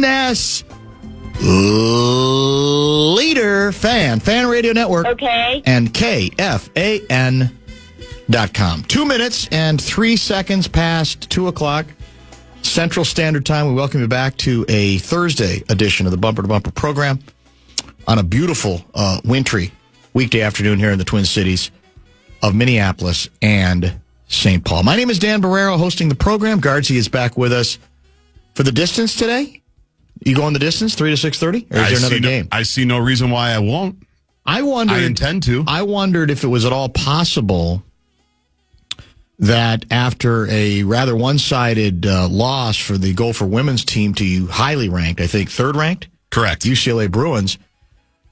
business leader, fan Radio Network. Okay. And KFAN.com. 2 minutes and 3 seconds past 2 o'clock Central Standard Time. We welcome you back to a Thursday edition of the Bumper to Bumper program on a beautiful, wintry weekday afternoon here in the Twin Cities of Minneapolis and St. Paul. My name is Dan Barreiro, hosting the program. Guardsy is back with us for the distance today. You going the distance, 3 to 6:30? Or is there another game? I see no reason why I won't. I intend to. I wondered if it was at all possible that after a rather one-sided loss for the Gopher women's team to highly ranked, I think third ranked? Correct. UCLA Bruins,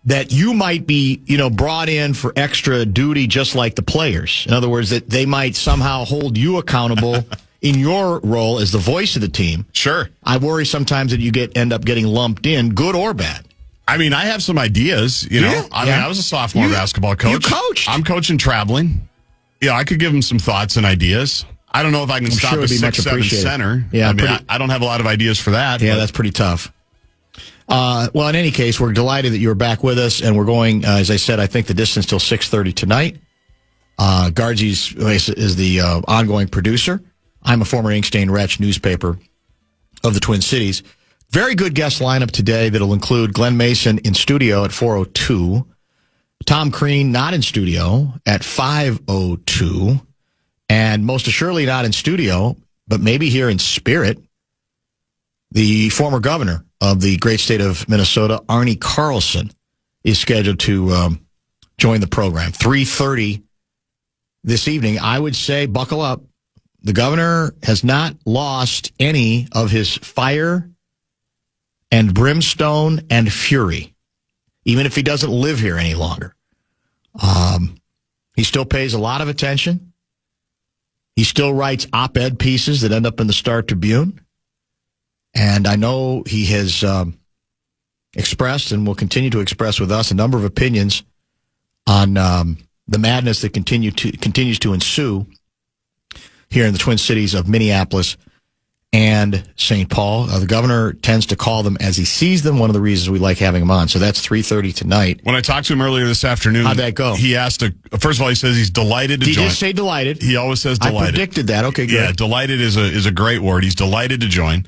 that you might be, brought in for extra duty just like the players. In other words, that they might somehow hold you accountable in your role as the voice of the team. Sure. I worry sometimes that you end up getting lumped in, good or bad. I mean, I have some ideas, know. I was a sophomore basketball coach. You coached. I'm coaching traveling. Yeah, I could give them some thoughts and ideas. I don't know if I can stop a 6'7" center. Yeah, I don't have a lot of ideas for that. Yeah, that's pretty tough. Well, in any case, we're delighted that you're back with us, and we're going, as I said, I think the distance till 6:30 tonight. Guardsy is the ongoing producer. I'm a former Ink-Stained Wretch newspaper of the Twin Cities. Very good guest lineup today that'll include Glenn Mason in studio at 4:02, Tom Crean not in studio at 5:02, and most assuredly not in studio, but maybe here in spirit, the former governor of the great state of Minnesota, Arne Carlson, is scheduled to join the program. 3:30 this evening. I would say buckle up. The governor has not lost any of his fire and brimstone and fury, even if he doesn't live here any longer. He still pays a lot of attention. He still writes op-ed pieces that end up in the Star Tribune. And I know he has expressed and will continue to express with us a number of opinions on the madness that continues to ensue here in the Twin Cities of Minneapolis and St. Paul. The governor tends to call them as he sees them. One of the reasons we like having him on. So that's 3:30 tonight. When I talked to him earlier this afternoon, how'd that go? He asked, first of all, he says he's delighted to join. Did he just say delighted? He always says delighted. I predicted that. Okay, good. Yeah, delighted is a great word. He's delighted to join.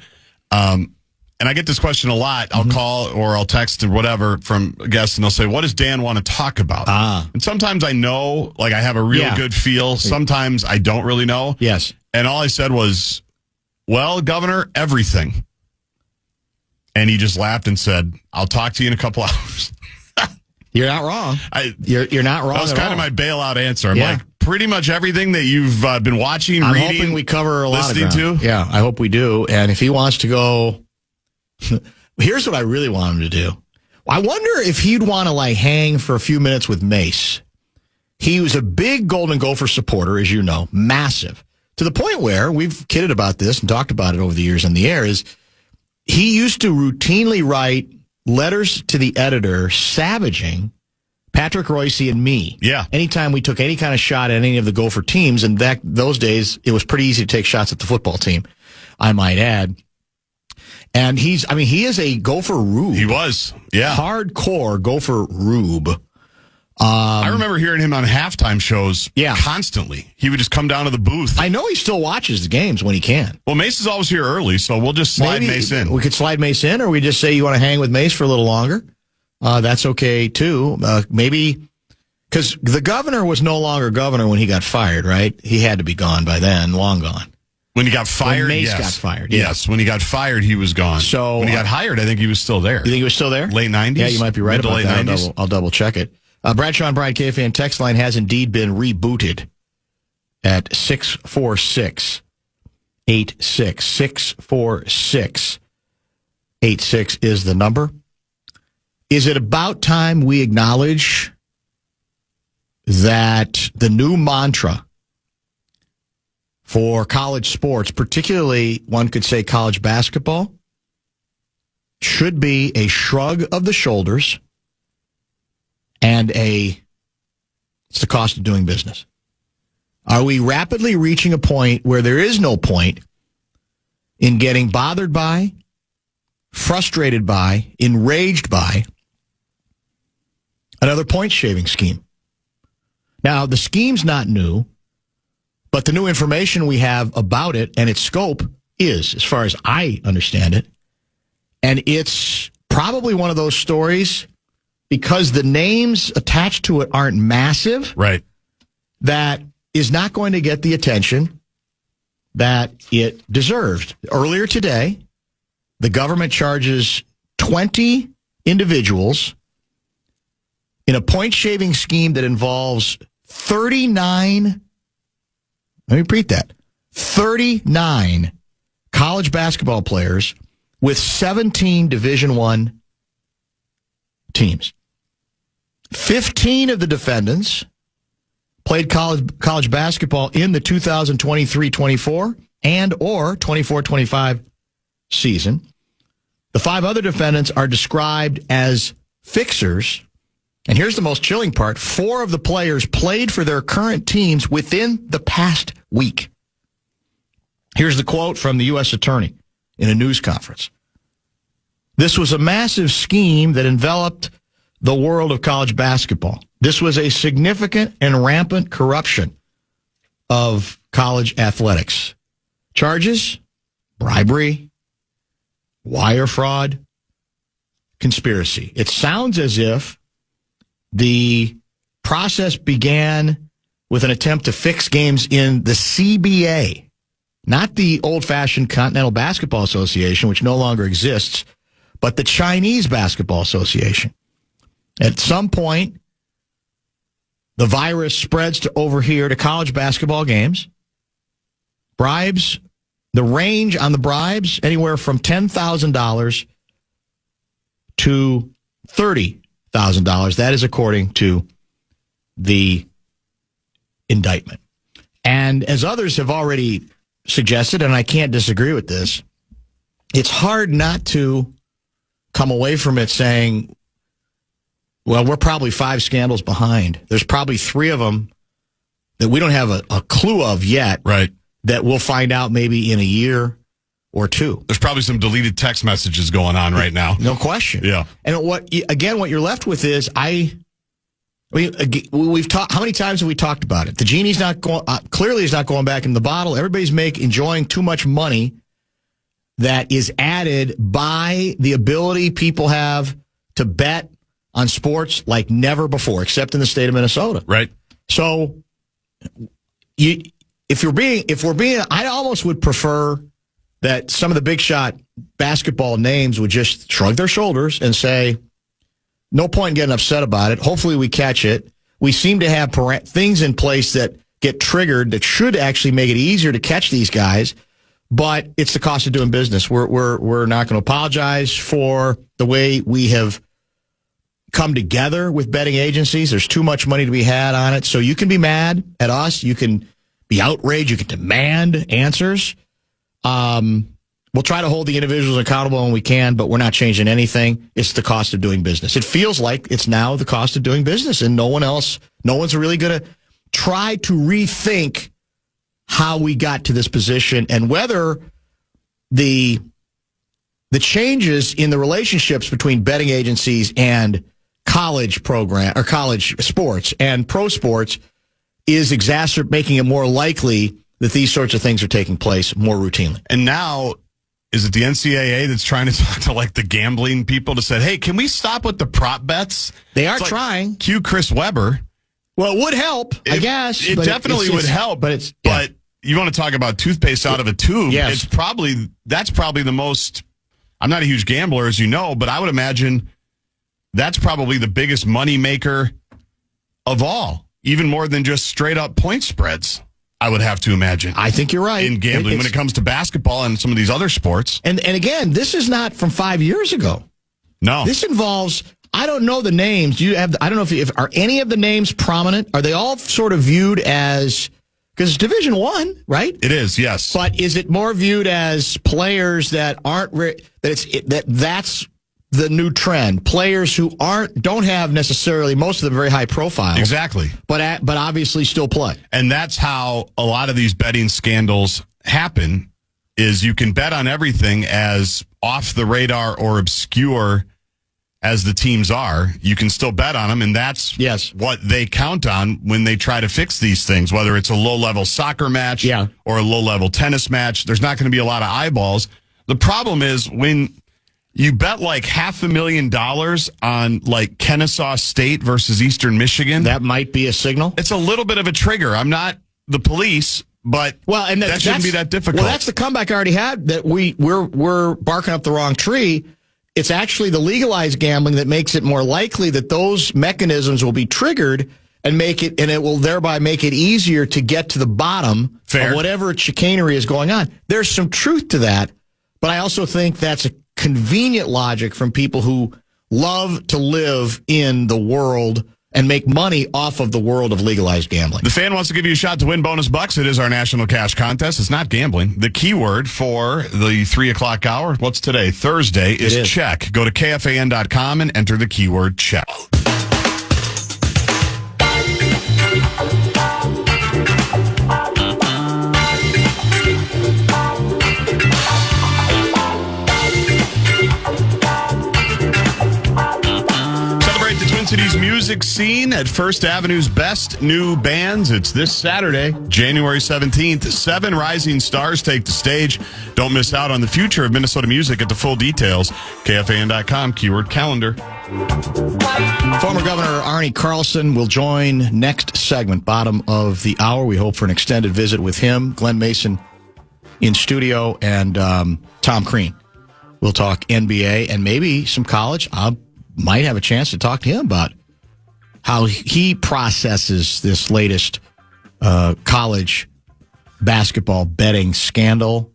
And I get this question a lot. I'll call or I'll text or whatever from guests, and they'll say, what does Dan want to talk about? And sometimes I know, like I have a real good feel. Sometimes I don't really know. Yes. And all I said was, well, Governor, everything. And he just laughed and said, I'll talk to you in a couple hours. You're not wrong. You're not wrong. That was kind of my bailout answer. I'm like, pretty much everything that you've been watching, I'm reading, hoping we cover a lot of ground. Listening to. Yeah, I hope we do. And if he wants to go, here's what I really want him to do. I wonder if he'd want to hang for a few minutes with Mace. He was a big Golden Gopher supporter, as you know, massive. To the point where we've kidded about this and talked about it over the years on the air, is he used to routinely write letters to the editor savaging Patrick Royce and me. Yeah. Anytime we took any kind of shot at any of the Gopher teams, and those days it was pretty easy to take shots at the football team, I might add. And he is a Gopher rube. He was, yeah. Hardcore Gopher rube. I remember hearing him on halftime shows constantly. He would just come down to the booth. I know he still watches the games when he can. Well, Mace is always here early, so we'll just slide Mace in. We could slide Mace in, or we just say you want to hang with Mace for a little longer. That's okay, too. Maybe, because the governor was no longer governor when he got fired, right? He had to be gone by then, long gone. When he got fired, when Mace got fired. Yes, when he got fired, he was gone. So when he got hired, I think he was still there. You think he was still there? Late 90s? Yeah, you might be right about that. 90s. I'll double check it. Bradshaw and Bryan KFAN text line has indeed been rebooted at 646-86. 646-86 is the number. Is it about time we acknowledge that the new mantra for college sports, particularly one could say college basketball, should be a shrug of the shoulders and it's the cost of doing business? Are we rapidly reaching a point where there is no point in getting bothered by frustrated by, enraged by another point-shaving scheme. Now, the scheme's not new, but the new information we have about it and its scope is, as far as I understand it, and it's probably one of those stories, because the names attached to it aren't massive, right, that is not going to get the attention that it deserved. Earlier today, the government charges 20 individuals in a point-shaving scheme that involves 39, let me repeat that, 39 college basketball players with 17 Division I teams. 15 of the defendants played college basketball in the 2023-24 and or 24-25 season. The 5 other defendants are described as fixers. And here's the most chilling part. 4 of the players played for their current teams within the past week. Here's the quote from the U.S. attorney in a news conference. This was a massive scheme that enveloped the world of college basketball. This was a significant and rampant corruption of college athletics. Charges, bribery, wire fraud, conspiracy. It sounds as if the process began with an attempt to fix games in the CBA, not the old-fashioned Continental Basketball Association, which no longer exists, but the Chinese Basketball Association. At some point, the virus spreads to over here to college basketball games. Bribes, the range on the bribes, anywhere from $10,000 to $30,000. That is according to the indictment. And as others have already suggested, and I can't disagree with this, it's hard not to come away from it saying, well, we're probably 5 scandals behind. There's probably 3 of them that we don't have a clue of yet. Right. That we'll find out maybe in a year or 2. There's probably some deleted text messages going on right now. No question. Yeah. And what you're left with is we've talked. How many times have we talked about it? The genie's not going. Clearly, is not going back in the bottle. Everybody's enjoying too much money that is added by the ability people have to bet on sports like never before, except in the state of Minnesota. Right. So, if we're being, I almost would prefer that some of the big shot basketball names would just shrug their shoulders and say, no point in getting upset about it. Hopefully we catch it. We seem to have things in place that get triggered that should actually make it easier to catch these guys, but it's the cost of doing business. We're not going to apologize for the way we have come together with betting agencies. There's too much money to be had on it. So you can be mad at us. You can be outraged. You can demand answers. We'll try to hold the individuals accountable when we can, but we're not changing anything. It's the cost of doing business. It feels like it's now the cost of doing business, and no one's really going to try to rethink how we got to this position and whether the changes in the relationships between betting agencies and college program or college sports and pro sports is making it more likely that these sorts of things are taking place more routinely. And now, is it the NCAA that's trying to talk to like the gambling people to say, hey, can we stop with the prop bets? They are trying. Cue Chris Webber. Well, it would help, I guess. It definitely would help. But you want to talk about toothpaste out of a tube. Yes. That's probably the most, I'm not a huge gambler, as you know, but I would imagine that's probably the biggest money maker of all, even more than just straight up point spreads. I would have to imagine. I think you're right. In gambling, when it comes to basketball and some of these other sports. And again, this is not from 5 years ago. No. This involves, I don't know the names. I don't know if are any of the names prominent? Are they all sort of viewed as, because it's Division I, right? It is, yes. But is it more viewed as players that aren't, that's the new trend? Players who don't have necessarily, most of them very high profile. Exactly. But obviously still play. And that's how a lot of these betting scandals happen, is you can bet on everything as off the radar or obscure as the teams are. You can still bet on them, and that's what they count on when they try to fix these things, whether it's a low-level soccer match or a low-level tennis match. There's not going to be a lot of eyeballs. The problem is when you bet like $500,000 on like Kennesaw State versus Eastern Michigan. That might be a signal. It's a little bit of a trigger. I'm not the police, but that shouldn't be that difficult. Well, that's the comeback I already had, that we're barking up the wrong tree. It's actually the legalized gambling that makes it more likely that those mechanisms will be triggered and it will thereby make it easier to get to the bottom of whatever chicanery is going on. There's some truth to that, but I also think that's a convenient logic from people who love to live in the world and make money off of the world of legalized gambling. The Fan wants to give you a shot to win bonus bucks. It is our national cash contest. It's not gambling. The keyword for the 3 o'clock hour, what's today? Thursday, is check. Go to KFAN.com and enter the keyword check. City's music scene at First Avenue's Best New Bands. It's this Saturday, January 17th. 7 rising stars take the stage. Don't miss out on the future of Minnesota music. Get the full details. KFAN.com, keyword calendar. Former Governor Arne Carlson will join next segment, bottom of the hour. We hope for an extended visit with him, Glenn Mason in studio, and Tom Crean. We'll talk NBA and maybe some college. Might have a chance to talk to him about how he processes this latest college basketball betting scandal.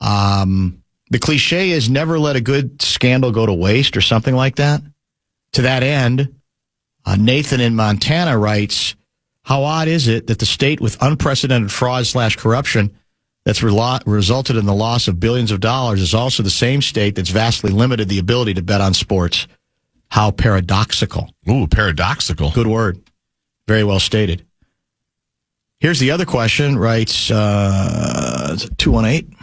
The cliche is never let a good scandal go to waste or something like that. To that end, Nathan in Montana writes, how odd is it that the state with unprecedented fraud/corruption that's resulted in the loss of billions of dollars is also the same state that's vastly limited the ability to bet on sports? How paradoxical. Ooh, paradoxical. Good word. Very well stated. Here's the other question, writes 218.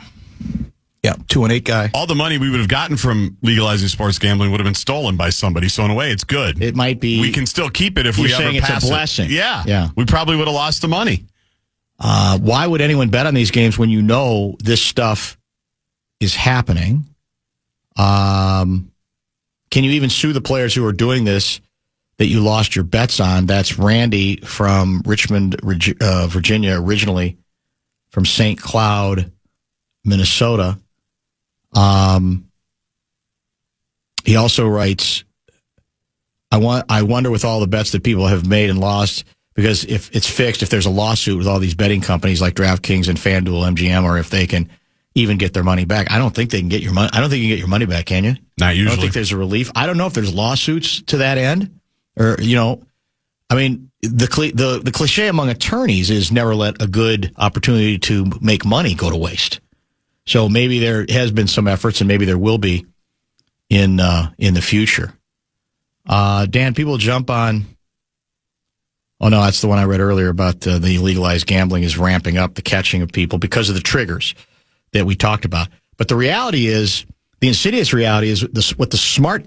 Yeah, 218 guy. All the money we would have gotten from legalizing sports gambling would have been stolen by somebody. So in a way, it's good. It might be. We can still keep it if we ever pass it. You're saying it's a blessing. Yeah. We probably would have lost the money. Why would anyone bet on these games when you know this stuff is happening? Can you even sue the players who are doing this that you lost your bets on? That's Randy from Richmond, Virginia, originally from St. Cloud, Minnesota. He also writes, I wonder with all the bets that people have made and lost, because if it's fixed, if there's a lawsuit with all these betting companies like DraftKings and FanDuel, MGM, or if they can even get their money back. I don't think they can get your money. I don't think you can get your money back, can you? Not usually. I don't think there's a relief. I don't know if there's lawsuits to that end, or the cliche among attorneys is never let a good opportunity to make money go to waste. So maybe there has been some efforts, and maybe there will be in the future. Dan, people jump on. Oh no, that's the one I read earlier about the legalized gambling is ramping up the catching of people because of the triggers that we talked about. But the reality is, the insidious reality is what the smart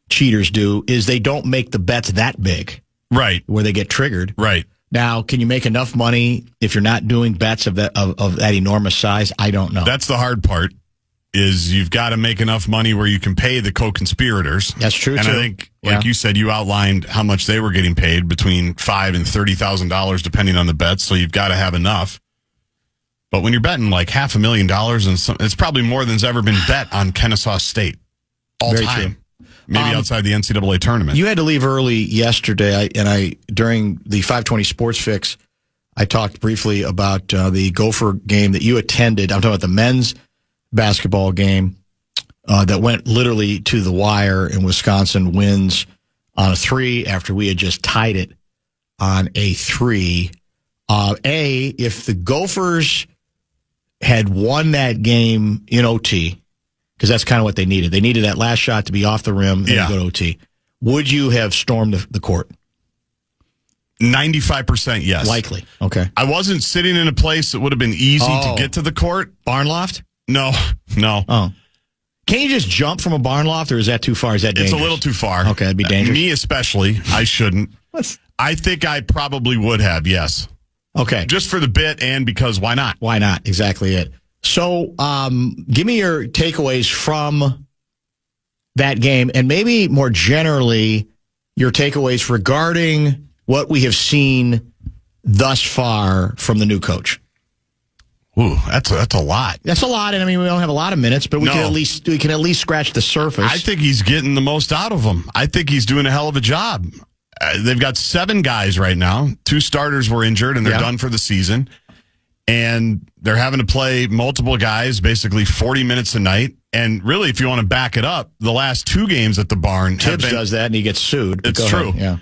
cheaters do is they don't make the bets that big. Right. Where they get triggered. Right. Now, can you make enough money if you're not doing bets of that enormous size? I don't know. That's the hard part, is you've got to make enough money where you can pay the co-conspirators. That's true, and too. I think, like you said, you outlined how much they were getting paid, between $5,000 and $30,000, depending on the bets, so you've got to have enough. But when you're betting like $500,000, and it's probably more than's ever been bet on Kennesaw State all Very time. True. Maybe outside the NCAA tournament. You had to leave early yesterday, and during the 520 Sports Fix, I talked briefly about the Gopher game that you attended. I'm talking about the men's basketball game that went literally to the wire, and Wisconsin wins on a 3 after we had just tied it on a 3. If the Gophers had won that game in OT, because that's kind of what they needed. They needed that last shot to be off the rim and go to OT. Would you have stormed the court? 95% yes. Likely. Okay. I wasn't sitting in a place that would have been easy to get to the court. Barn loft? No. Oh. Can't you just jump from a barn loft, or is that too far? Is that dangerous? It's a little too far. Okay, it'd be dangerous. Me especially, I shouldn't. I think I probably would have, yes. Okay. Just for the bit and because why not? Why not? Exactly it. So give me your takeaways from that game, and maybe more generally, your takeaways regarding what we have seen thus far from the new coach. Ooh, that's a lot. That's a lot, and I mean we don't have a lot of minutes, but we can at least scratch the surface. I think he's getting the most out of them. I think he's doing a hell of a job. They've got 7 guys right now. 2 starters were injured, and they're done for the season. And they're having to play multiple guys, basically 40 minutes a night. And really, if you want to back it up, the last 2 games at the barn, Tibbs does that, and he gets sued. It's true. Yeah.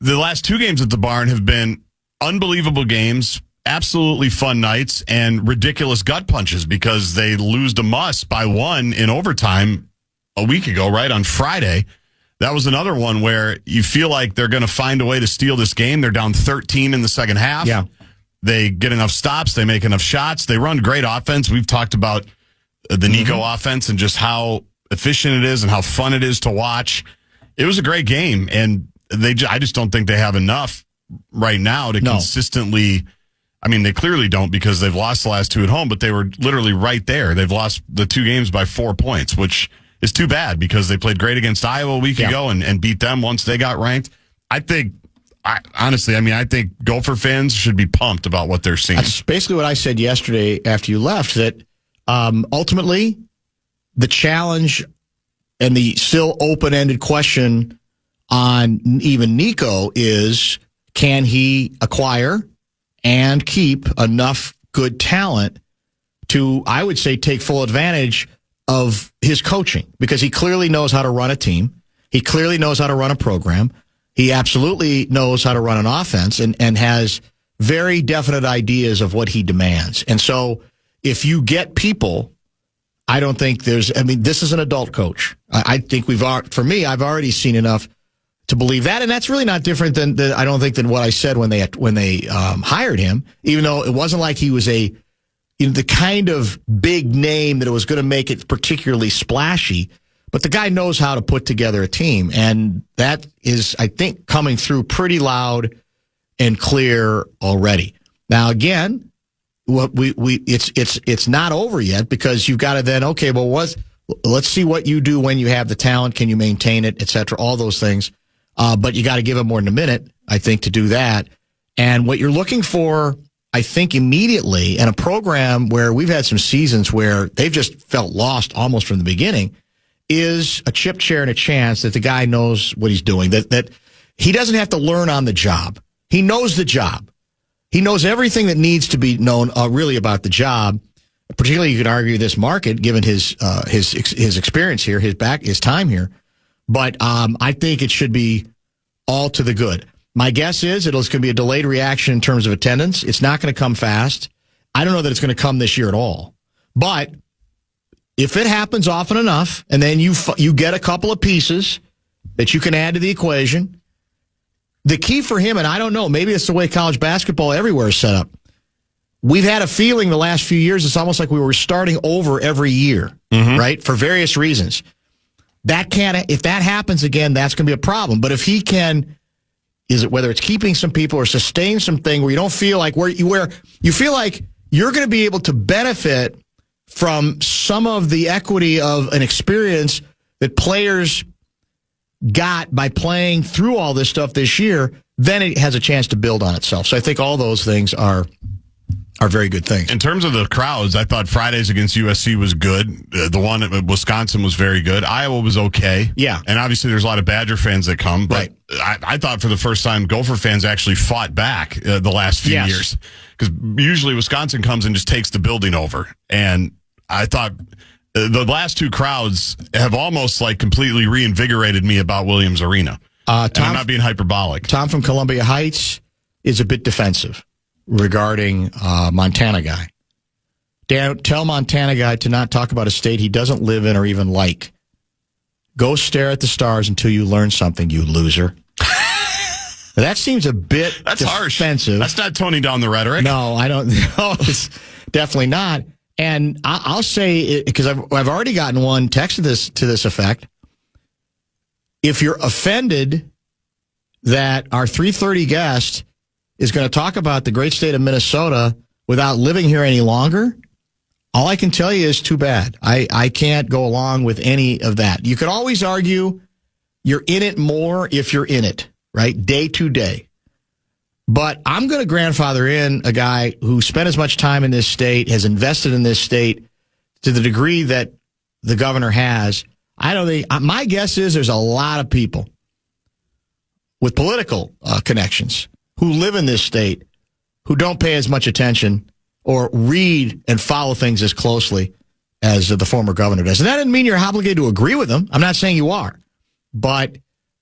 The last 2 games at the barn have been unbelievable games, absolutely fun nights, and ridiculous gut punches because they lose to Muss by 1 in overtime a week ago, right, on Friday. That was another one where you feel like they're going to find a way to steal this game. They're down 13 in the second half. Yeah. They get enough stops. They make enough shots. They run great offense. We've talked about the Nico offense and just how efficient it is and how fun it is to watch. It was a great game, and I just don't think they have enough right now to consistently. I mean, they clearly don't because they've lost the last 2 at home, but they were literally right there. They've lost the 2 games by 4 points, which is too bad because they played great against Iowa a week ago and beat them once they got ranked. I think Gopher fans should be pumped about what they're seeing. That's basically what I said yesterday after you left, that ultimately the challenge and the still open-ended question on even Nico is, can he acquire and keep enough good talent to, I would say, take full advantage of his coaching? Because he clearly knows how to run a team. He clearly knows how to run a program. He absolutely knows how to run an offense and has very definite ideas of what he demands. And so if you get people, I don't think this is an adult coach. I think for me, I've already seen enough to believe that. And that's really not different than what I said when they hired him, even though it wasn't like he was the kind of big name that it was going to make it particularly splashy. But the guy knows how to put together a team, and that is, I think, coming through pretty loud and clear already. Now, again, it's not over yet because you've got to then, okay, well, let's see what you do when you have the talent. Can you maintain it, et cetera, all those things. But you got to give him more than a minute, I think, to do that. And what you're looking for, I think, immediately, and a program where we've had some seasons where they've just felt lost almost from the beginning, is a chip chair and a chance that the guy knows what he's doing, that he doesn't have to learn on the job. He knows the job. He knows everything that needs to be known really about the job. Particularly, you could argue this market, given his experience here, his time here. But I think it should be all to the good. My guess is it's going to be a delayed reaction in terms of attendance. It's not going to come fast. I don't know that it's going to come this year at all. But if it happens often enough, and then you get a couple of pieces that you can add to the equation, the key for him, and I don't know, maybe it's the way college basketball everywhere is set up. We've had a feeling the last few years, it's almost like we were starting over every year, right? For various reasons. If that happens again, that's going to be a problem. But if he can, whether it's keeping some people or sustain something where you don't feel like where you feel like you're going to be able to benefit from some of the equity of an experience that players got by playing through all this stuff this year, then it has a chance to build on itself. So I think all those things are very good things. In terms of the crowds, I thought Fridays against USC was good. The one at Wisconsin was very good. Iowa was okay. Yeah. And obviously there's a lot of Badger fans that come. But right. I thought for the first time Gopher fans actually fought back the last few years. Because usually Wisconsin comes and just takes the building over. And I thought the last 2 crowds have almost like completely reinvigorated me about Williams Arena. And I'm not being hyperbolic. Tom from Columbia Heights is a bit defensive regarding Montana guy. Dan, tell Montana guy to not talk about a state he doesn't live in or even like. Go stare at the stars until you learn something, you loser. That seems a bit defensive. Harsh. That's not toning down the rhetoric. No, I don't know. It's definitely not. And I'll say, because I've already gotten one text to this effect. If you're offended that our 3:30 guest is going to talk about the great state of Minnesota without living here any longer, all I can tell you is too bad. I can't go along with any of that. You could always argue you're in it more if you're in it, right? Day to day. But I'm going to grandfather in a guy who spent as much time in this state, has invested in this state to the degree that the governor has. I don't think, my guess is there's a lot of people with political connections who live in this state who don't pay as much attention or read and follow things as closely as the former governor does. And that doesn't mean you're obligated to agree with him. I'm not saying you are. But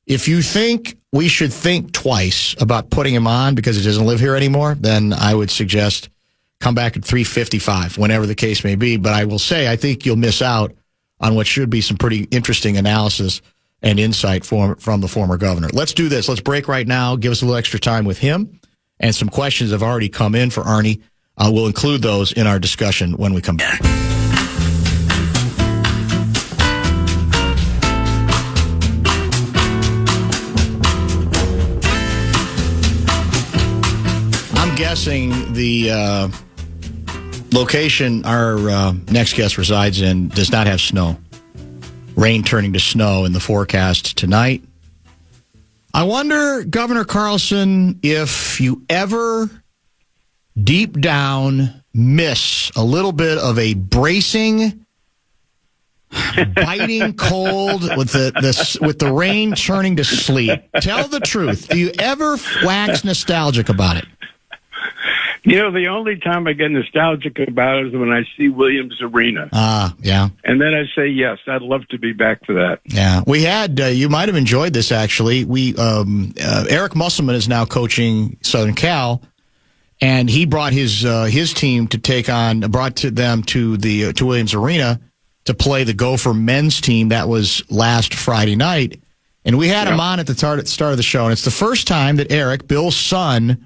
if you think we should think twice about putting him on because he doesn't live here anymore, then I would suggest come back at 3:55, whenever the case may be. But I will say, I think you'll miss out on what should be some pretty interesting analysis and insight from the former governor. Let's do this. Let's break right now. Give us a little extra time with him. And some questions have already come in for Arne. We'll include those in our discussion when we come back. I'm guessing the location our next guest resides in does not have snow. Rain turning to snow in the forecast tonight. I wonder, Governor Carlson, if you ever deep down miss a little bit of a bracing, biting cold with the rain turning to sleet. Tell the truth. Do you ever wax nostalgic about it? You know, the only time I get nostalgic about it is when I see Williams Arena. Yeah. And then I say, yes, I'd love to be back for that. Yeah. We had, you might have enjoyed this, actually. Eric Musselman is now coaching Southern Cal, and he brought his team to them to Williams Arena to play the Gopher men's team. That was last Friday night. And we had him on at the start of the show. And it's the first time that Eric, Bill's son,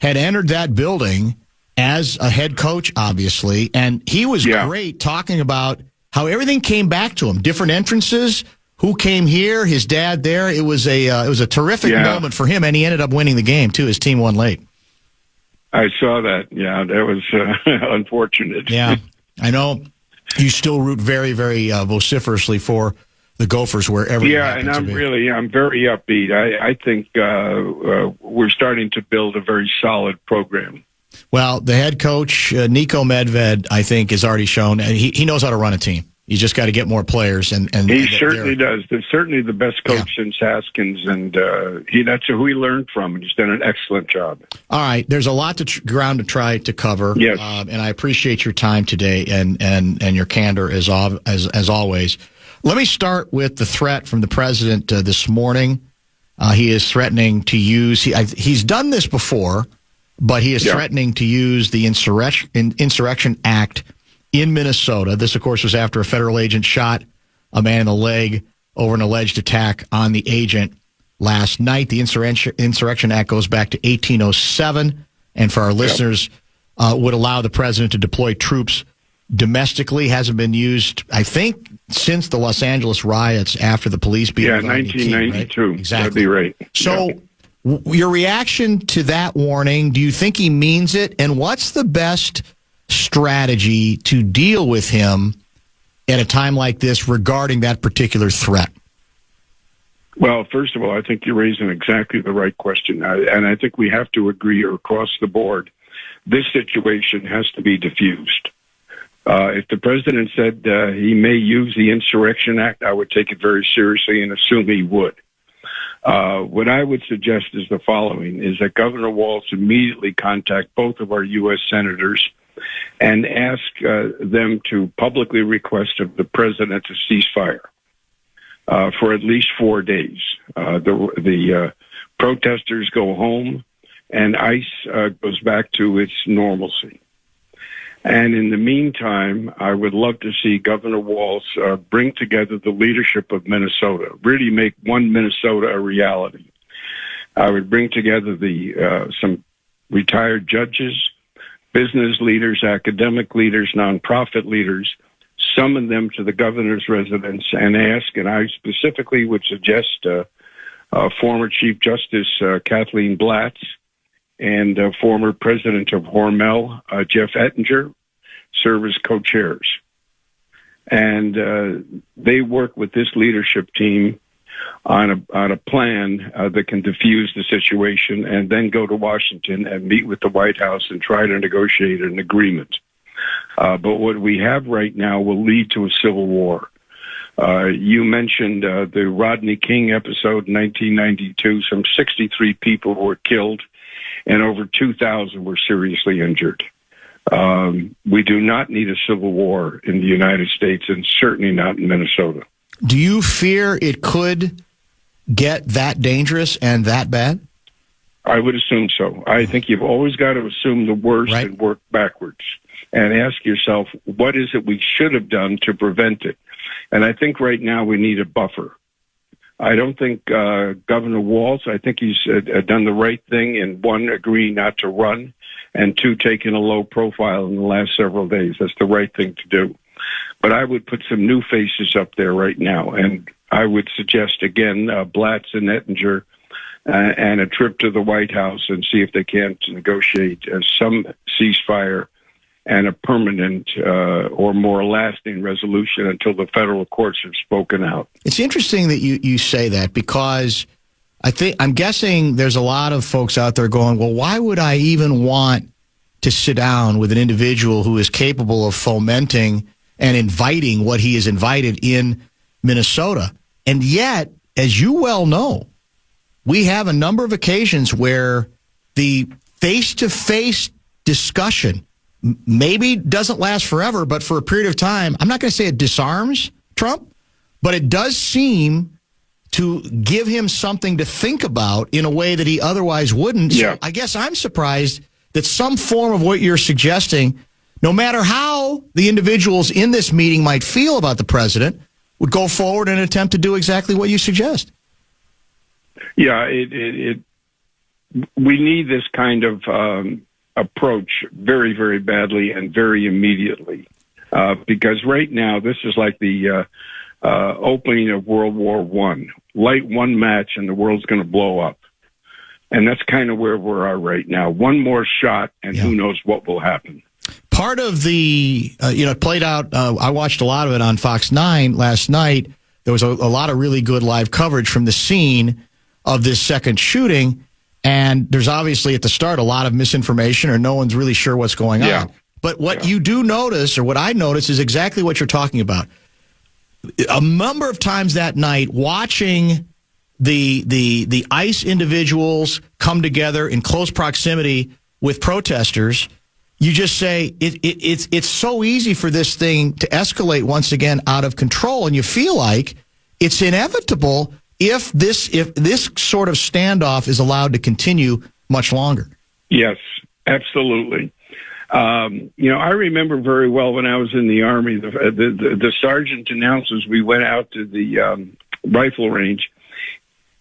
had entered that building as a head coach, obviously, and he was great talking about how everything came back to him. Different entrances, who came here, his dad there. It was a terrific moment for him, and he ended up winning the game too. His team won late. I saw that. Yeah, that was unfortunate. Yeah, I know. You still root very, very vociferously for the Gophers wherever. Yeah, and I'm very upbeat. I think we're starting to build a very solid program. Well, the head coach, Nico Medved, I think, has already shown he knows how to run a team. You just got to get more players, and he certainly does. They're certainly the best coach since Haskins, and that's who he learned from, and he's done an excellent job. All right, there's a lot of ground to try to cover. Yes, and I appreciate your time today and your candor as always. Let me start with the threat from the president this morning. He is threatening to use, he's done this before, but he is threatening to use the Insurrection Act in Minnesota. This, of course, was after a federal agent shot a man in the leg over an alleged attack on the agent last night. The Insurrection Act goes back to 1807, and for our listeners, would allow the president to deploy troops domestically. Hasn't been used, I think, since the Los Angeles riots after the police beat 1992. Right? Exactly. That'd be right. So your reaction to that warning, do you think he means it? And what's the best strategy to deal with him at a time like this regarding that particular threat? Well, first of all, I think you're raising exactly the right question. And I think we have to agree across the board, this situation has to be diffused. If the president said he may use the Insurrection Act, I would take it very seriously and assume he would. What I would suggest is the following, is that Governor Walz immediately contact both of our U.S. senators and ask them to publicly request of the president a ceasefire for at least 4 days. The protesters go home, and ICE goes back to its normalcy. And in the meantime, I would love to see Governor Walz bring together the leadership of Minnesota, really make one Minnesota a reality. I would bring together some retired judges, business leaders, academic leaders, nonprofit leaders, summon them to the governor's residence and ask, and I specifically would suggest former Chief Justice Kathleen Blatz and former President of Hormel, Jeff Ettinger, serve as co-chairs. And they work with this leadership team on a plan that can diffuse the situation and then go to Washington and meet with the White House and try to negotiate an agreement. But what we have right now will lead to a civil war. You mentioned the Rodney King episode in 1992. Some 63 people were killed and over 2,000 were seriously injured. We do not need a civil war in the United States, and certainly not in Minnesota. Do you fear it could get that dangerous and that bad? I would assume so. I think you've always got to assume the worst and work backwards and ask yourself, what is it we should have done to prevent it? And I think right now we need a buffer. I don't think Governor Walz, I think he's done the right thing in, one, agreeing not to run, and two, taking a low profile in the last several days. That's the right thing to do. But I would put some new faces up there right now, and I would suggest, again, Blatz and Ettinger, and a trip to the White House and see if they can't negotiate some ceasefire and a permanent or more lasting resolution until the federal courts have spoken out. It's interesting that you say that, because I'm guessing there's a lot of folks out there going, well, why would I even want to sit down with an individual who is capable of fomenting and inviting what he has invited in Minnesota? And yet, as you well know, we have a number of occasions where the face-to-face discussion maybe doesn't last forever, but for a period of time, I'm not going to say it disarms Trump, but it does seem to give him something to think about in a way that he otherwise wouldn't. Yeah. So I guess I'm surprised that some form of what you're suggesting, no matter how the individuals in this meeting might feel about the president, would go forward and attempt to do exactly what you suggest. Yeah, we need this kind of approach very, very badly and very immediately, because right now this is like the opening of World War I. Light one match and the world's going to blow up. And that's kind of where we are right now. One more shot and who knows what will happen. Part of the, it played out, I watched a lot of it on Fox 9 last night. There was a lot of really good live coverage from the scene of this second shooting. And there's obviously at the start a lot of misinformation, or no one's really sure what's going on. But what you do notice, or what I notice, is exactly what you're talking about. A number of times that night, watching the ICE individuals come together in close proximity with protesters, you just say it's so easy for this thing to escalate once again out of control, and you feel like it's inevitable if this sort of standoff is allowed to continue much longer. Yes, absolutely. I remember very well when I was in the Army, the sergeant announces we went out to the rifle range.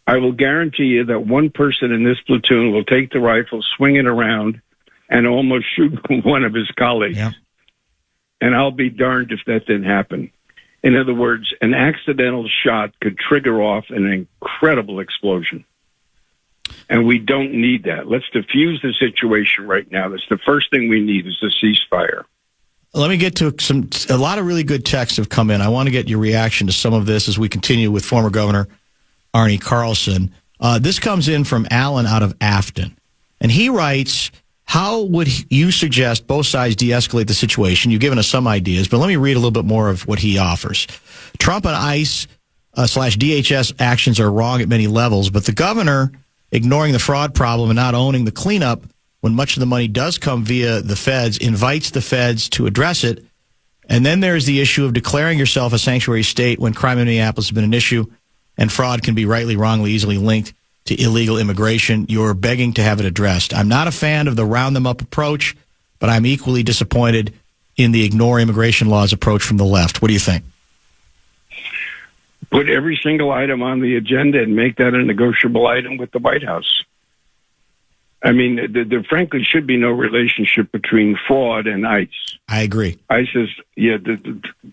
I will guarantee you that one person in this platoon will take the rifle, swing it around, and almost shoot one of his colleagues. Yeah. And I'll be darned if that didn't happen. In other words, an accidental shot could trigger off an incredible explosion. And we don't need that. Let's diffuse the situation right now. That's the first thing we need, is a ceasefire. Let me get to a lot of really good texts have come in. I want to get your reaction to some of this as we continue with former Governor Arne Carlson. This comes in from Alan out of Afton. And he writes, how would you suggest both sides de-escalate the situation? You've given us some ideas, but let me read a little bit more of what he offers. Trump and ICE / DHS actions are wrong at many levels, but the governor ignoring the fraud problem and not owning the cleanup when much of the money does come via the feds, invites the feds to address it. And then there's the issue of declaring yourself a sanctuary state when crime in Minneapolis has been an issue and fraud can be rightly, wrongly, easily linked to illegal immigration. You're begging to have it addressed. I'm not a fan of the round-them-up approach, but I'm equally disappointed in the ignore immigration laws approach from the left. What do you think? Put every single item on the agenda and make that a negotiable item with the White House. I mean, there frankly should be no relationship between fraud and ICE. I agree. ICE is,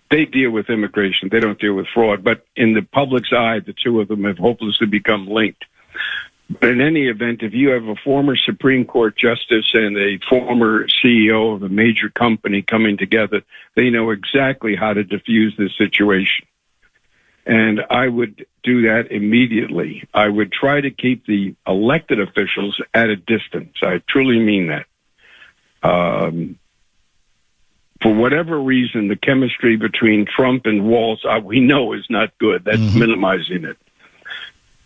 they deal with immigration. They don't deal with fraud. But in the public's eye, the two of them have hopelessly become linked. But in any event, if you have a former Supreme Court justice and a former CEO of a major company coming together, they know exactly how to diffuse this situation. And I would do that immediately. I would try to keep the elected officials at a distance. I truly mean that. For whatever reason, the chemistry between Trump and Walz, we know is not good. That's minimizing it.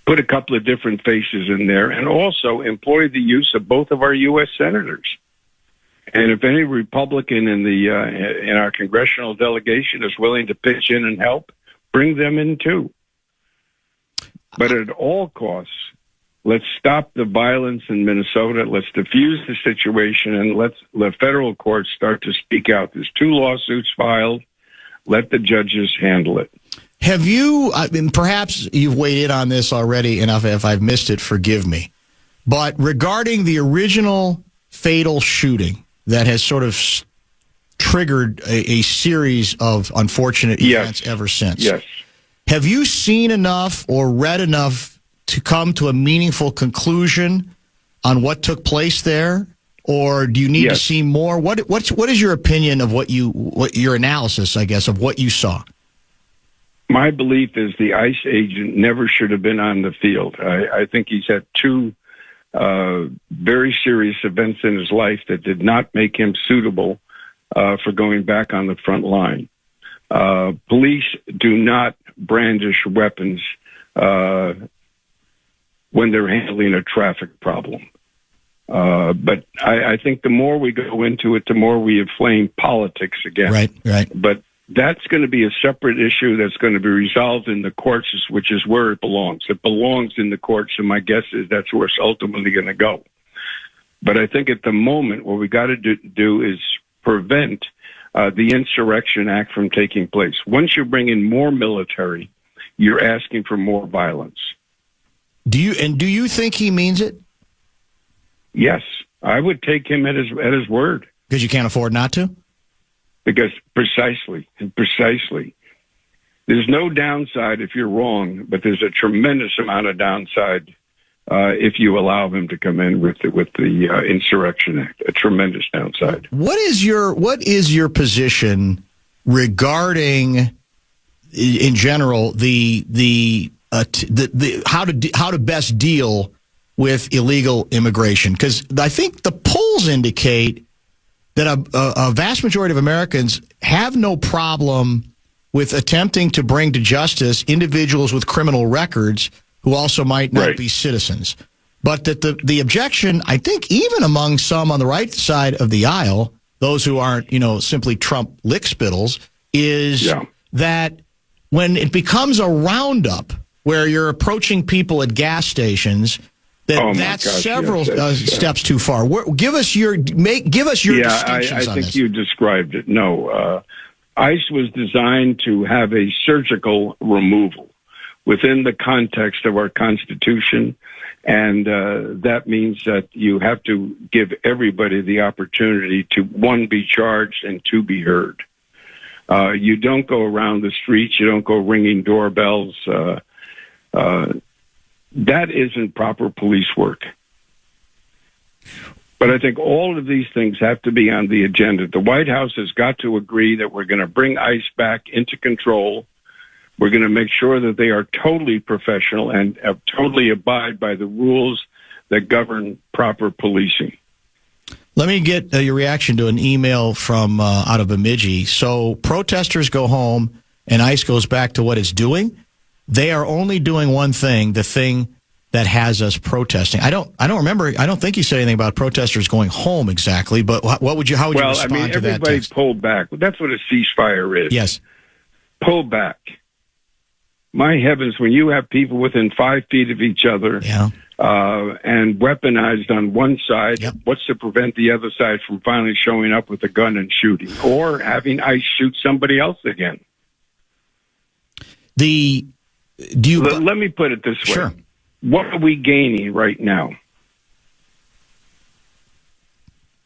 Put a couple of different faces in there, and also employ the use of both of our U.S. senators. And if any Republican in our congressional delegation is willing to pitch in and help, bring them in too. But at all costs, let's stop the violence in Minnesota. Let's diffuse the situation, and let's let federal courts start to speak out. There's 2 lawsuits filed. Let the judges handle it. Have you, I mean, perhaps you've weighed in on this already, and if I've missed it, forgive me. But regarding the original fatal shooting that has sort of triggered a series of unfortunate events ever since. Yes. Have you seen enough or read enough to come to a meaningful conclusion on what took place there? Or do you need to see more? What is your opinion of what your analysis, I guess, of what you saw? My belief is the ICE agent never should have been on the field. I think he's had 2 very serious events in his life that did not make him suitable for going back on the front line. Police do not brandish weapons when they're handling a traffic problem. But I think the more we go into it, the more we inflame politics again. Right. But that's going to be a separate issue that's going to be resolved in the courts, which is where it belongs. It belongs in the courts, and my guess is that's where it's ultimately going to go. But I think at the moment, what we got to do is prevent the Insurrection Act from taking place. Once you bring in more military, you're asking for more violence. Do you think he means it? Yes, I would take him at his word. Because you can't afford not to? Because precisely, there's no downside if you're wrong, but there's a tremendous amount of downside if you allow him to come in with the Insurrection Act. A tremendous downside. What is your position regarding, in general, the how to best deal with illegal immigration? Because I think the polls indicate that a vast majority of Americans have no problem with attempting to bring to justice individuals with criminal records who also might not be citizens. But that the objection, I think, even among some on the right side of the aisle, those who aren't, simply Trump lickspittles, is that when it becomes a roundup where you're approaching people at gas stations, that's several steps too far. Give us your distinctions on think this. You described it. No, ICE was designed to have a surgical removal within the context of our Constitution, and that means that you have to give everybody the opportunity to, 1, be charged, and 2, be heard. You don't go around the streets. You don't go ringing doorbells. That isn't proper police work. But I think all of these things have to be on the agenda. The White House has got to agree that we're going to bring ICE back into control. We're going to make sure that they are totally professional and totally abide by the rules that govern proper policing. Let me get your reaction to an email from out of Bemidji. So protesters go home and ICE goes back to what it's doing. They are only doing one thing, the thing that has us protesting. I don't remember. I don't think you said anything about protesters going home exactly, but how would you respond to that? Well, everybody pulled back. That's what a ceasefire is. Yes. Pull back. My heavens, when you have people within 5 feet of each other and weaponized on one side, what's to prevent the other side from finally showing up with a gun and shooting, or having ICE shoot somebody else again? Let me put it this way. Sure. What are we gaining right now?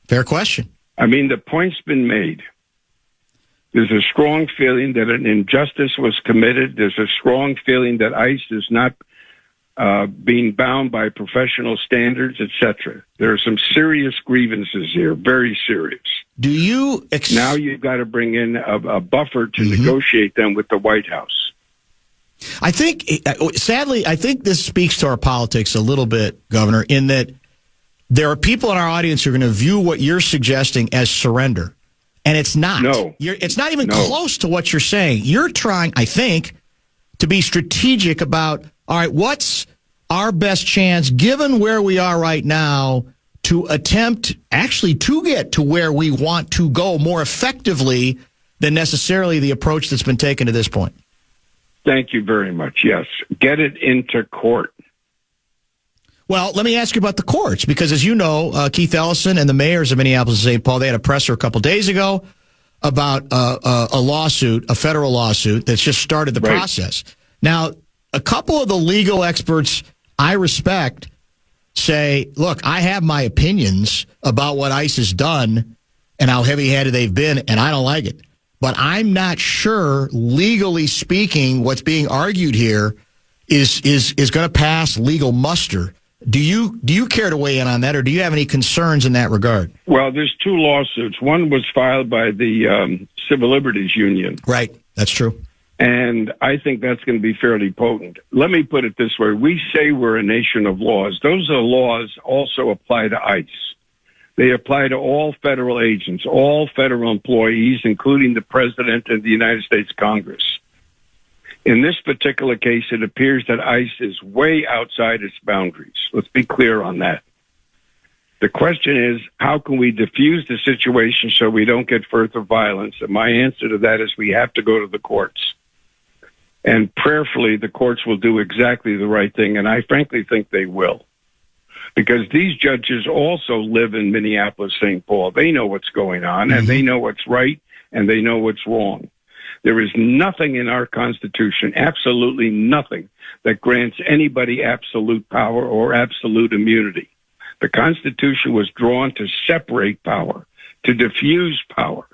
Fair question. I mean, the point's been made. There's a strong feeling that an injustice was committed. There's a strong feeling that ICE is not being bound by professional standards, etc. There are some serious grievances here, very serious. Do you now you've got to bring in a buffer to negotiate them with the White House. I think, sadly, I think this speaks to our politics a little bit, Governor, in that there are people in our audience who are going to view what you're suggesting as surrender. And it's not. No. It's not even close to what you're saying. You're trying, I think, to be strategic about, all right, what's our best chance, given where we are right now, to attempt actually to get to where we want to go more effectively than necessarily the approach that's been taken to this point? Thank you very much. Yes. Get it into court. Well, let me ask you about the courts, because as you know, Keith Ellison and the mayors of Minneapolis and St. Paul, they had a presser a couple days ago about a lawsuit, a federal lawsuit that's just started the process. Now, a couple of the legal experts I respect say, look, I have my opinions about what ICE has done and how heavy-handed they've been, and I don't like it. But I'm not sure, legally speaking, what's being argued here is going to pass legal muster. Do you care to weigh in on that, or do you have any concerns in that regard? Well, there's two lawsuits. One was filed by the Civil Liberties Union. Right, that's true. And I think that's going to be fairly potent. Let me put it this way. We say we're a nation of laws. Those laws also apply to ICE. They apply to all federal agents, all federal employees, including the President and the United States Congress. In this particular case, it appears that ICE is way outside its boundaries. Let's be clear on that. The question is, how can we diffuse the situation so we don't get further violence? And my answer to that is we have to go to the courts. And prayerfully, the courts will do exactly the right thing, and I frankly think they will. Because these judges also live in Minneapolis, St. Paul. They know what's going on, and they know what's right, and they know what's wrong. There is nothing in our Constitution, absolutely nothing, that grants anybody absolute power or absolute immunity. The Constitution was drawn to separate power, to diffuse power,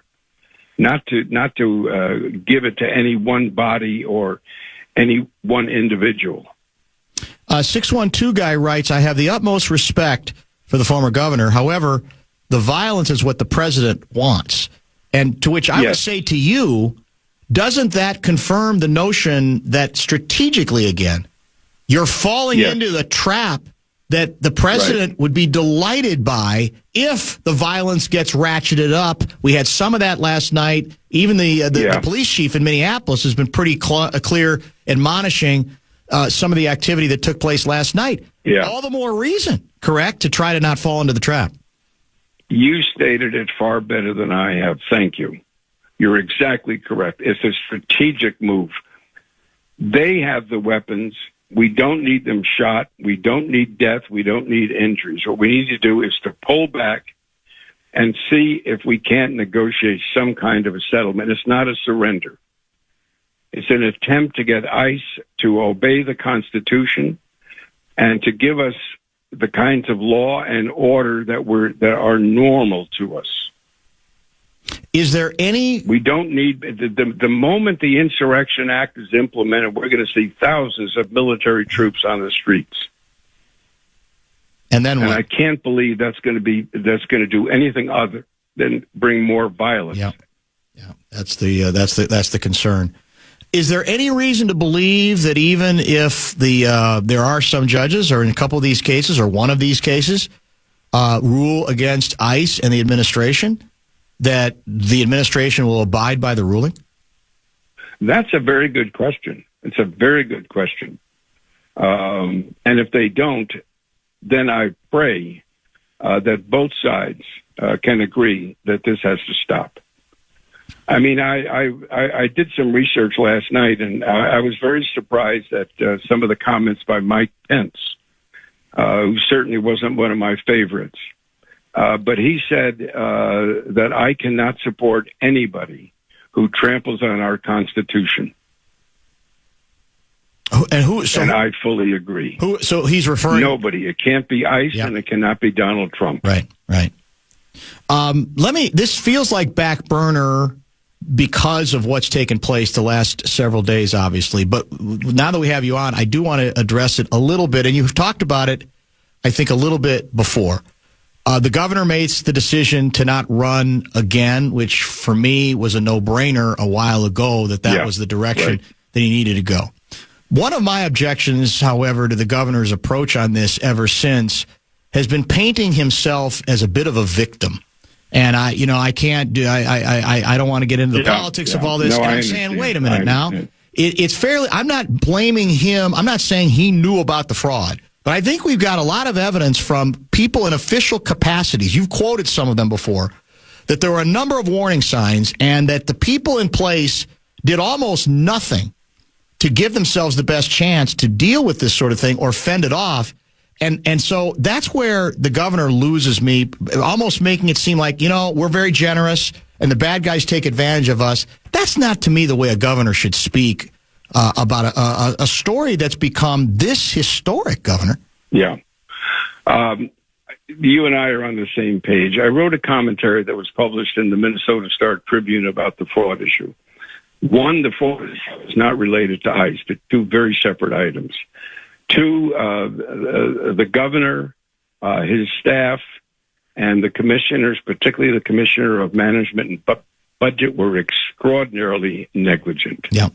not to give it to any one body or any one individual. 612 guy writes, I have the utmost respect for the former governor. However, the violence is what the president wants. And to which I would say to you, doesn't that confirm the notion that strategically, again, you're falling into the trap that the president would be delighted by if the violence gets ratcheted up? We had some of that last night. Even the police chief in Minneapolis has been pretty clear admonishing some of the activity that took place last night. Yeah. All the more reason, correct, to try to not fall into the trap. You stated it far better than I have. Thank you. You're exactly correct. It's a strategic move. They have the weapons. We don't need them shot. We don't need death. We don't need injuries. What we need to do is to pull back and see if we can't negotiate some kind of a settlement. It's not a surrender. It's an attempt to get ICE to obey the Constitution and to give us the kinds of law and order that are normal to us. Is there any... We don't need... The moment the Insurrection Act is implemented, we're going to see thousands of military troops on the streets. And then what? And I can't believe that's going to do anything other than bring more violence. Yeah. That's the concern. Is there any reason to believe that even if there are some judges, or in a couple of these cases, or one of these cases, rule against ICE and the administration, that the administration will abide by the ruling? That's a very good question. It's a very good question. And if they don't, then I pray that both sides can agree that this has to stop. I mean, I did some research last night, and I was very surprised at some of the comments by Mike Pence, who certainly wasn't one of my favorites. But he said that I cannot support anybody who tramples on our Constitution. And I fully agree. So he's referring... Nobody. It can't be ICE, and it cannot be Donald Trump. Right. This feels like back burner because of what's taken place the last several days, obviously. But now that we have you on, I do want to address it a little bit. And you've talked about it, I think, a little bit before. The governor makes the decision to not run again, which for me was a no-brainer a while ago that was the direction that he needed to go. One of my objections, however, to the governor's approach on this ever since has been painting himself as a bit of a victim. And I don't want to get into the politics of all this. No, and I'm saying, wait a minute now. It's fairly, I'm not blaming him. I'm not saying he knew about the fraud. But I think we've got a lot of evidence from people in official capacities. You've quoted some of them before, that there were a number of warning signs and that the people in place did almost nothing to give themselves the best chance to deal with this sort of thing or fend it off. And so that's where the governor loses me, almost making it seem like, we're very generous and the bad guys take advantage of us. That's not, to me, the way a governor should speak about a story that's become this historic, Governor. Yeah. You and I are on the same page. I wrote a commentary that was published in the Minnesota Star-Tribune about the fraud issue. One, the fraud issue is not related to ICE, but two very separate items. Two, the governor, his staff, and the commissioners, particularly the commissioner of management and budget, were extraordinarily negligent. Yeah.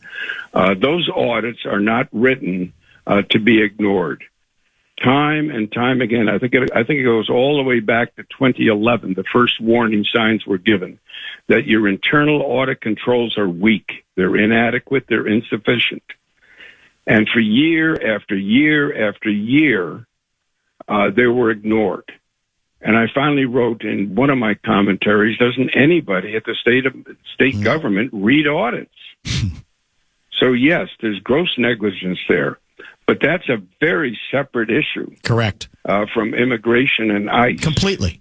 Those audits are not written to be ignored. Time and time again, I think it goes all the way back to 2011. The first warning signs were given that your internal audit controls are weak, they're inadequate, they're insufficient. And for year after year after year, they were ignored. And I finally wrote in one of my commentaries, doesn't anybody at the state government read audits? So, yes, there's gross negligence there. But that's a very separate issue. Correct. From immigration and ICE. Completely.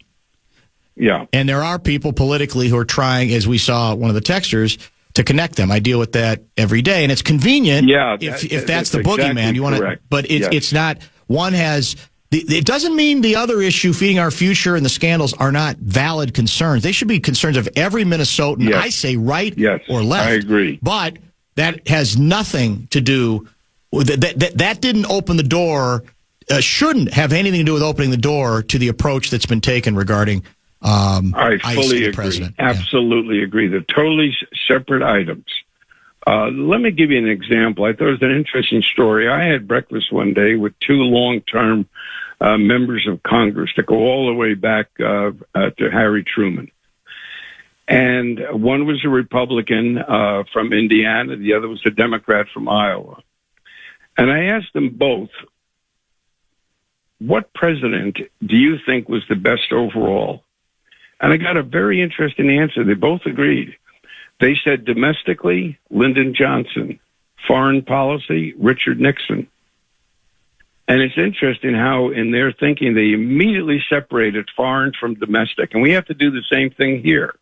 Yeah. And there are people politically who are trying, as we saw one of the texters, to connect them. I deal with that every day, and it's convenient. If that's the boogeyman, exactly you want to. But it's not. One has. It doesn't mean the other issue, feeding our future, and the scandals are not valid concerns. They should be concerns of every Minnesotan. Yes. I say right or left. I agree. But that has nothing to do with that didn't open the door. Shouldn't have anything to do with opening the door to the approach that's been taken regarding. I fully agree. President. Absolutely agree. They're totally separate items. Let me give you an example. I thought it was an interesting story. I had breakfast one day with two long-term members of Congress that go all the way back to Harry Truman. And one was a Republican from Indiana. The other was a Democrat from Iowa. And I asked them both, what president do you think was the best overall? And I got a very interesting answer. They both agreed. They said domestically, Lyndon Johnson. Foreign policy, Richard Nixon. And it's interesting how in their thinking they immediately separated foreign from domestic. And we have to do the same thing here.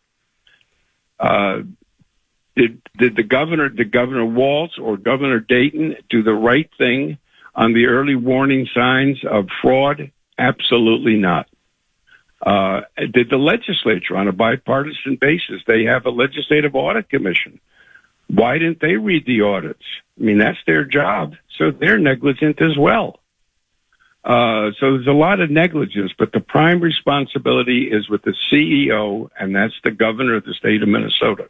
Did Governor Walz or Governor Dayton do the right thing on the early warning signs of fraud? Absolutely not. Did the legislature, on a bipartisan basis, they have a legislative audit commission? Why didn't they read the audits? I mean, that's their job, so they're negligent as well. So there's a lot of negligence, but the prime responsibility is with the CEO, and that's the governor of the state of Minnesota.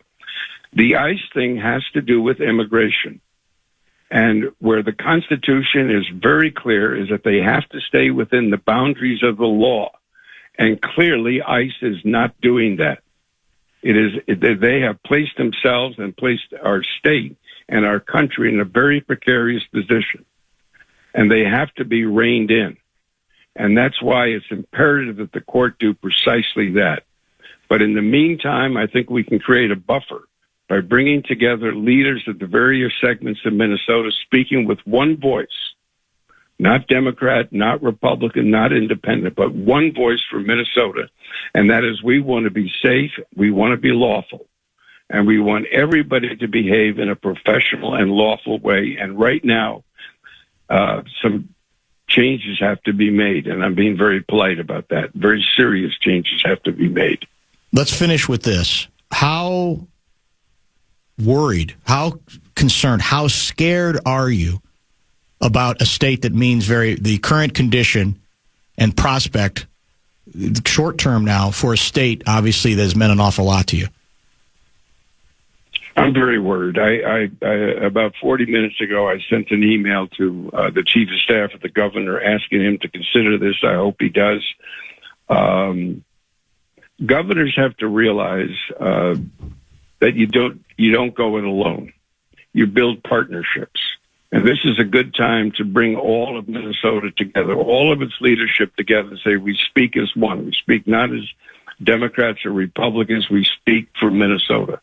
The ICE thing has to do with immigration. And where the Constitution is very clear is that they have to stay within the boundaries of the law. And clearly, ICE is not doing that. They have placed themselves and placed our state and our country in a very precarious position. And they have to be reined in. And that's why it's imperative that the court do precisely that. But in the meantime, I think we can create a buffer by bringing together leaders of the various segments of Minnesota speaking with one voice. Not Democrat, not Republican, not independent, but one voice for Minnesota. And that is, we want to be safe, we want to be lawful, and we want everybody to behave in a professional and lawful way. And right now, some changes have to be made, and I'm being very polite about that. Very serious changes have to be made. Let's finish with this. How worried, how concerned, how scared are you about a state that means the current condition and prospect, short term now, for a state, obviously, that has meant an awful lot to you? I'm very worried. I about 40 minutes ago, I sent an email to the chief of staff of the governor asking him to consider this. I hope he does. Governors have to realize that you don't go it alone. You build partnerships. And this is a good time to bring all of Minnesota together, all of its leadership together, and say we speak as one. We speak not as Democrats or Republicans. We speak for Minnesota.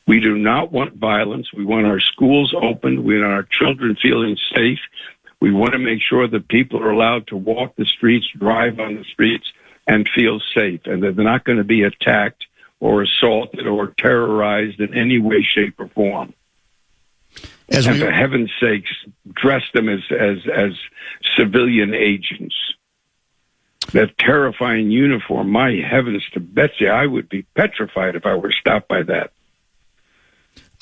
We do not want violence. We want our schools open. We want our children feeling safe. We want to make sure that people are allowed to walk the streets, drive on the streets, and feel safe, and that they're not going to be attacked or assaulted or terrorized in any way, shape, or form. And for heaven's sakes, dress them as civilian agents. That terrifying uniform, my heavens to Betsy, I would be petrified if I were stopped by that.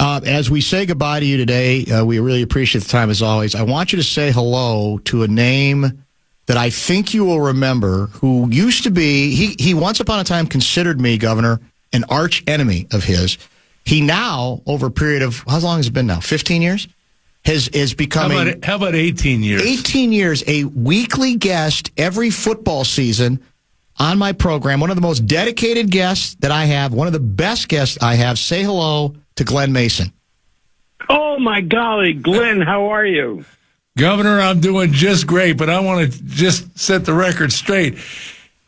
As we say goodbye to you today, we really appreciate the time as always. I want you to say hello to a name that I think you will remember, who used to be, he once upon a time considered me, Governor, an arch enemy of his. He now, over a period of, how long has it been now, 15 years? Has become how about 18 years? 18 years, a weekly guest every football season on my program. One of the most dedicated guests that I have, one of the best guests I have. Say hello to Glenn Mason. Oh, my golly, Glenn, how are you? Governor, I'm doing just great, but I want to just set the record straight.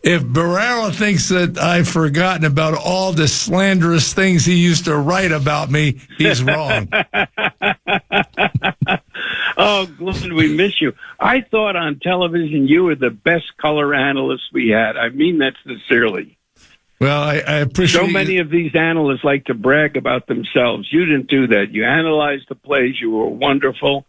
If Barreiro thinks that I've forgotten about all the slanderous things he used to write about me, he's wrong. Oh, Glenn, we miss you. I thought on television you were the best color analyst we had. I mean that sincerely. Well, I appreciate so many of these analysts like to brag about themselves. You didn't do that. You analyzed the plays. You were wonderful.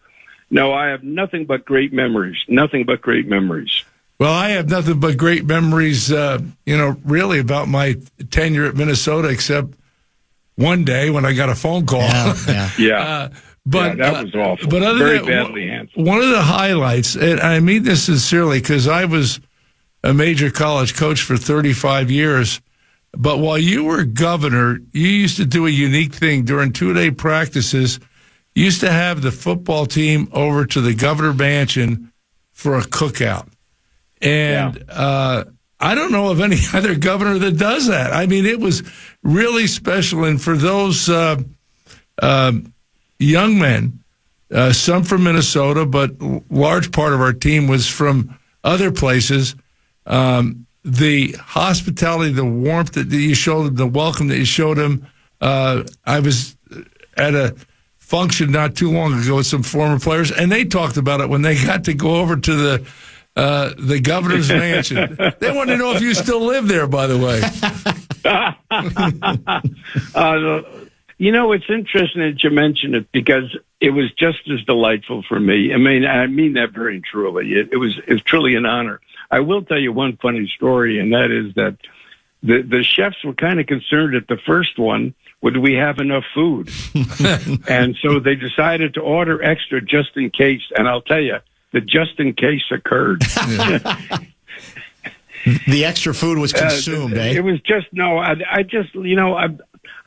No, I have nothing but great memories. Nothing but great memories. Well, I have nothing but great memories, really about my tenure at Minnesota, except one day when I got a phone call. Yeah. But that was awful. But other Very than badly handled. One of the highlights, and I mean this sincerely, because I was a major college coach for 35 years. But while you were governor, you used to do a unique thing during 2-day practices. You used to have the football team over to the governor mansion for a cookout. And I don't know of any other governor that does that. I mean, it was really special. And for those young men, some from Minnesota, but large part of our team was from other places, the hospitality, the warmth that you showed them, the welcome that you showed them. I was at a function not too long ago with some former players, and they talked about it when they got to go over to the governor's mansion. They wanted to know if you still live there, by the way. It's interesting that you mentioned it, because it was just as delightful for me. I mean that very truly. It's truly an honor. I will tell you one funny story, and that is that the chefs were kind of concerned at the first one, would we have enough food? And so they decided to order extra just in case. And I'll tell you, the just in case occurred. The extra food was consumed, eh? It was just,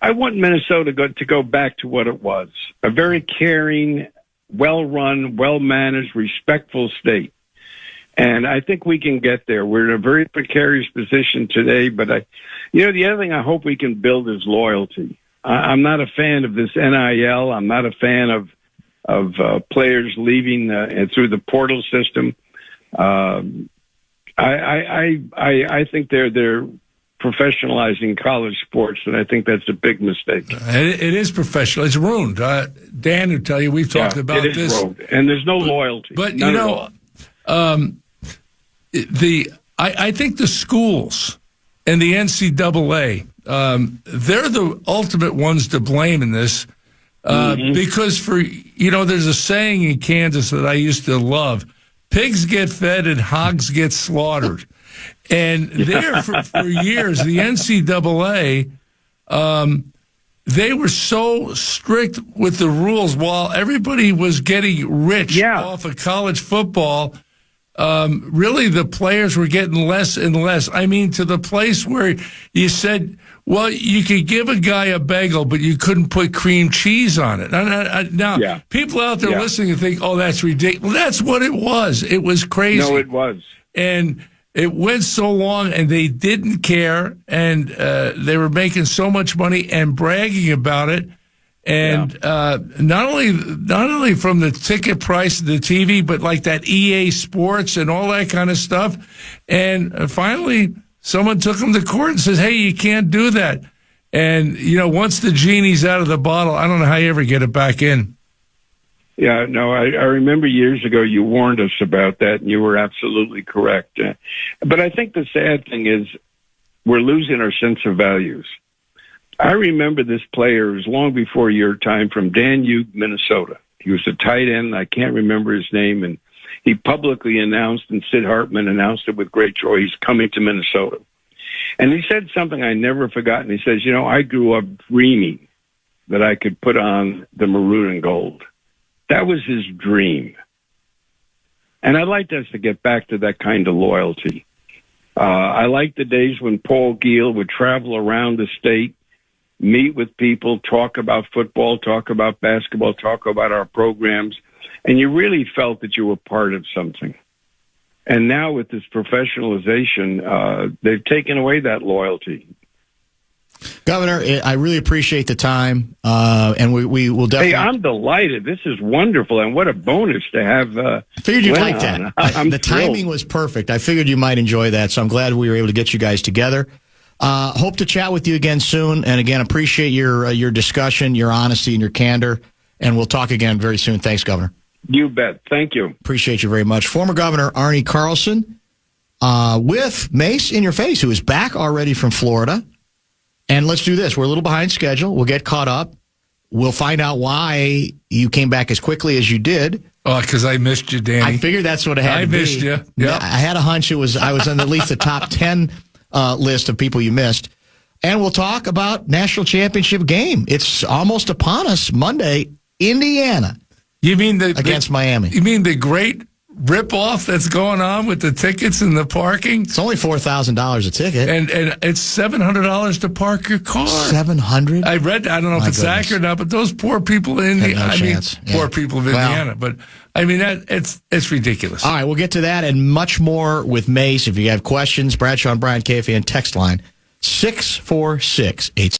I want Minnesota to go back to what it was. A very caring, well-run, well-managed, respectful state. And I think we can get there. We're in a very precarious position today, but the other thing I hope we can build is loyalty. I'm not a fan of this NIL. I'm not a fan of players leaving through the portal system. I think they're professionalizing college sports, and I think that's a big mistake. It is professional. It's ruined. Dan will tell you, we've talked about it is this. Ruined. And there's no loyalty. But, I think the schools and the NCAA, they're the ultimate ones to blame in this, because there's a saying in Kansas that I used to love: pigs get fed and hogs get slaughtered. And there for years, the NCAA, they were so strict with the rules while everybody was getting rich off of college football. Really, the players were getting less and less. I mean, to the place where you said, well, you could give a guy a bagel, but you couldn't put cream cheese on it. Now, people out there listening and think, oh, that's ridiculous. Well, that's what it was. It was crazy. No, it was. And it went so long, and they didn't care, and they were making so much money and bragging about it. And not only from the ticket price of the TV, but like that EA Sports and all that kind of stuff. And finally, someone took them to court and says, hey, you can't do that. And, once the genie's out of the bottle, I don't know how you ever get it back in. Yeah, no, I remember years ago you warned us about that, and you were absolutely correct. But I think the sad thing is we're losing our sense of values. I remember this player, it was long before your time, from Danube, Minnesota. He was a tight end. I can't remember his name. And he publicly announced, and Sid Hartman announced it with great joy, he's coming to Minnesota. And he said something I never forgotten. He says, I grew up dreaming that I could put on the maroon and gold. That was his dream. And I'd like us to get back to that kind of loyalty. I like the days when Paul Giel would travel around the state, meet with people, talk about football, talk about basketball, talk about our programs, and you really felt that you were part of something. And now with this professionalization, they've taken away that loyalty. Governor, I really appreciate the time, and we will definitely... Hey, I'm delighted. This is wonderful, and what a bonus to have I figured you'd like that. The thrilled. timing was perfect. I figured you might enjoy that, so I'm glad we were able to get you guys together. Hope to chat with you again soon, and again, appreciate your discussion, your honesty, and your candor, and we'll talk again very soon. Thanks, Governor. You bet. Thank you. Appreciate you very much. Former Governor Arne Carlson, with Mace in your face, who is back already from Florida. And let's do this. We're a little behind schedule. We'll get caught up. We'll find out why you came back as quickly as you did. Oh, because I missed you, Danny. I figured that's what it had to be. I missed you. Yep. I had a hunch I was on at least the top 10 list of people you missed. And we'll talk about national championship game. It's almost upon us Monday, Indiana. You mean against Miami. You mean the great rip-off that's going on with the tickets and the parking? It's only $4,000 a ticket. And it's $700 to park your car. $700? I read, I don't know if it's accurate or not, but those poor people in Indiana, poor people of Indiana, but I mean, it's ridiculous. All right, we'll get to that and much more with Mace. If you have questions, Bradshaw and Brian KFAN text line 646-8